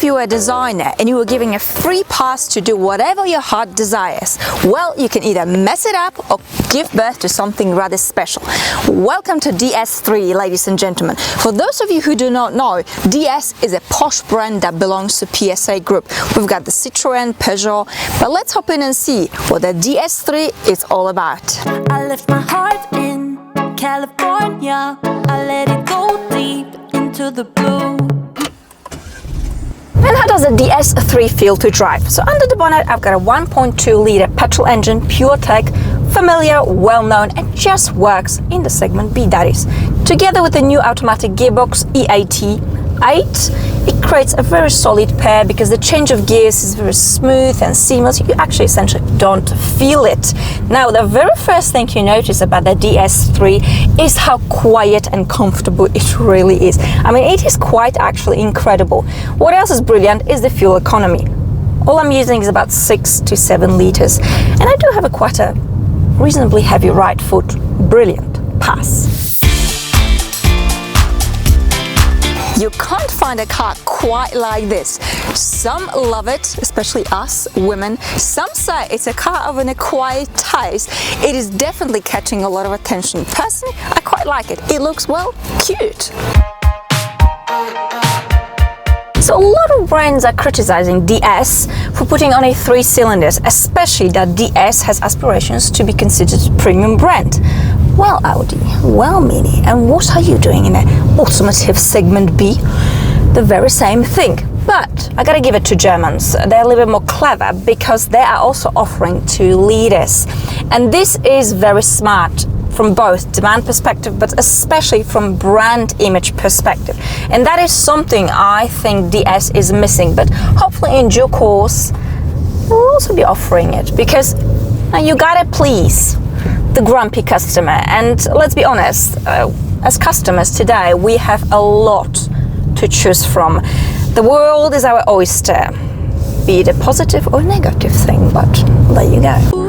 you were a designer and you were giving a free pass to do whatever your heart desires, well, you can either mess it up or give birth to something rather special. Welcome to DS3, ladies and gentlemen. For those of you who do not know, DS is a posh brand that belongs to PSA Group. We've got the Citroën, Peugeot, but let's hop in and see what the DS3 is all about. I left my heart in California. I let it go deep into the blue. And how does the DS3 feel to drive? So under the bonnet, I've got a 1.2 litre petrol engine, pure tech, familiar, well-known, and just works in the segment B, that is. Together with the new automatic gearbox EAT8, it creates a very solid pair because the change of gears is very smooth and seamless. You actually essentially don't feel it. Now, the very first thing you notice about the DS3 is how quiet and comfortable it really is. I mean, it is quite actually incredible. What else is brilliant is the fuel economy. All I'm using is about 6 to 7 liters, and I do have a quite a reasonably heavy right foot. Brilliant pass. You can't find a car quite like this. Some love it, especially us women. Some say it's a car of an acquired taste. It is definitely catching a lot of attention. Personally, I quite like it. It looks, well, cute. So a lot of brands are criticizing DS for putting on a 3 cylinders, especially that DS has aspirations to be considered a premium brand. Well, Audi, well, Mini, and what are you doing in an automotive segment B? The very same thing. But I gotta give it to Germans. They're a little bit more clever because they are also offering 2 liters. And this is very smart from both demand perspective, but especially from brand image perspective. And that is something I think DS is missing, but hopefully in due course, we'll also be offering it because you gotta please the grumpy customer. And let's be honest, as customers today, we have a lot to choose from. The world is our oyster, be it a positive or negative thing, but there you go.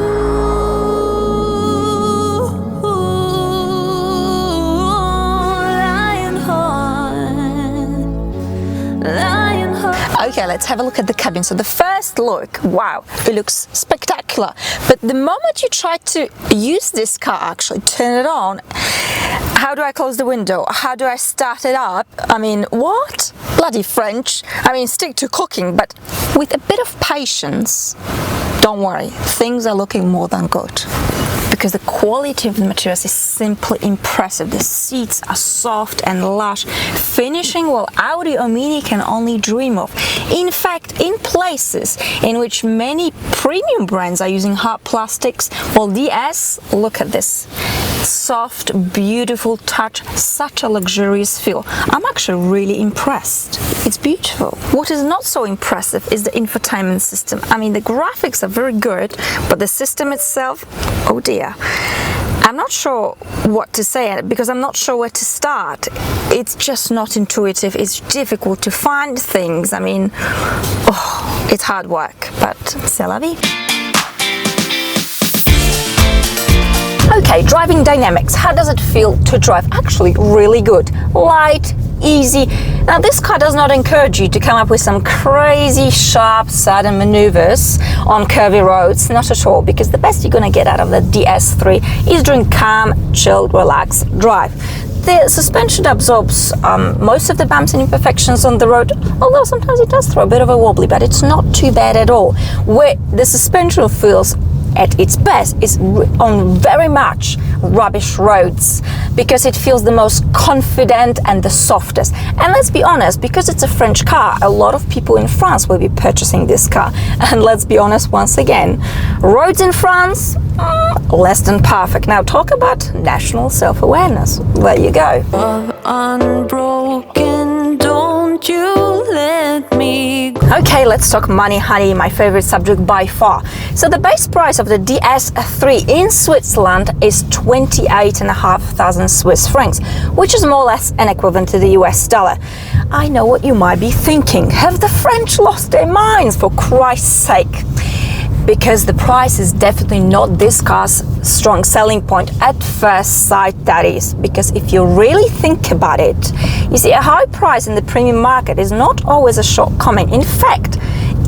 Okay, let's have a look at the cabin. So the first look, wow, it looks spectacular. But the moment you try to use this car, actually turn it on, how do I close the window? How do I start it up? I mean, what? Bloody French. I mean, stick to cooking, but with a bit of patience, don't worry, things are looking more than good. Because the quality of the materials is simply impressive. The seats are soft and lush, finishing what Audi or Mini can only dream of. In fact, in places in which many premium brands are using hard plastics, well, DS, look at this. Soft, beautiful touch, such a luxurious feel. I'm actually really impressed. It's beautiful. What is not so impressive is the infotainment system. I mean, the graphics are very good, but the system itself, oh dear. I'm not sure what to say because I'm not sure where to start. It's just not intuitive. It's difficult to find things. I mean, it's hard work, but c'est la vie. Okay, driving dynamics. How does it feel to drive? Actually, really good. Light, easy. Now, this car does not encourage you to come up with some crazy, sharp, sudden maneuvers on curvy roads. Not at all, because the best you're going to get out of the DS3 is during calm, chilled, relaxed drive. The suspension absorbs most of the bumps and imperfections on the road, although sometimes it does throw a bit of a wobbly, but it's not too bad at all. Where the suspension feels at its best is on very much rubbish roads because it feels the most confident and the softest. And let's be honest, because it's a French car, a lot of people in France will be purchasing this car. And let's be honest once again, roads in France, less than perfect. Now talk about national self-awareness. There you go. Unbroken, don't you let me go. Okay, let's talk money, honey, my favorite subject by far. So the base price of the DS3 in Switzerland is 28,500 Swiss francs, which is more or less an equivalent to the US dollar. I know what you might be thinking. Have the French lost their minds, for Christ's sake? because the price is definitely not this car's strong selling point at first sight, that is. Because if you really think about it, you see, a high price in the premium market is not always a shortcoming. In fact,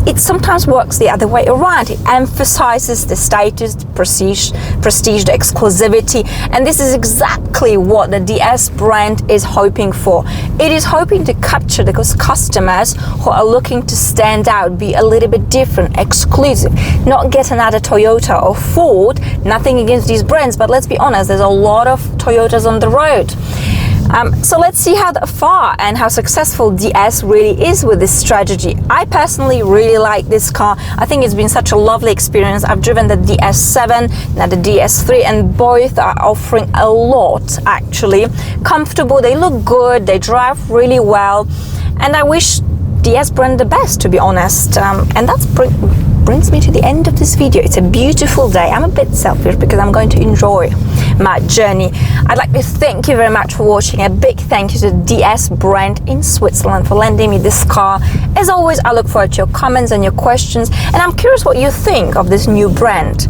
it sometimes works the other way around. It emphasizes the status, the prestige, the exclusivity, and this is exactly what the DS brand is hoping for. It is hoping to capture those customers who are looking to stand out, be a little bit different, exclusive, not get another Toyota or Ford. Nothing against these brands, but let's be honest, there's a lot of Toyotas on the road. So let's see how far and how successful DS really is with this strategy. I personally really like this car. I think it's been such a lovely experience. I've driven the DS7, now the DS3, and both are offering a lot actually. Comfortable, they look good, they drive really well, and I wish DS brand the best, to be honest. And that's brings me to the end of this video. It's a beautiful day. I'm a bit selfish because I'm going to enjoy my journey. I'd like to thank you very much for watching. A big thank you to DS brand in Switzerland for lending me this car. As always, I look forward to your comments and your questions, and I'm curious what you think of this new brand.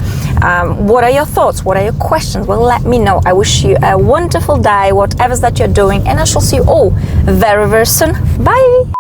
What are your thoughts? What are your questions? Well, let me know. I wish you a wonderful day, whatever that you're doing, and I shall see you all very, very soon. Bye!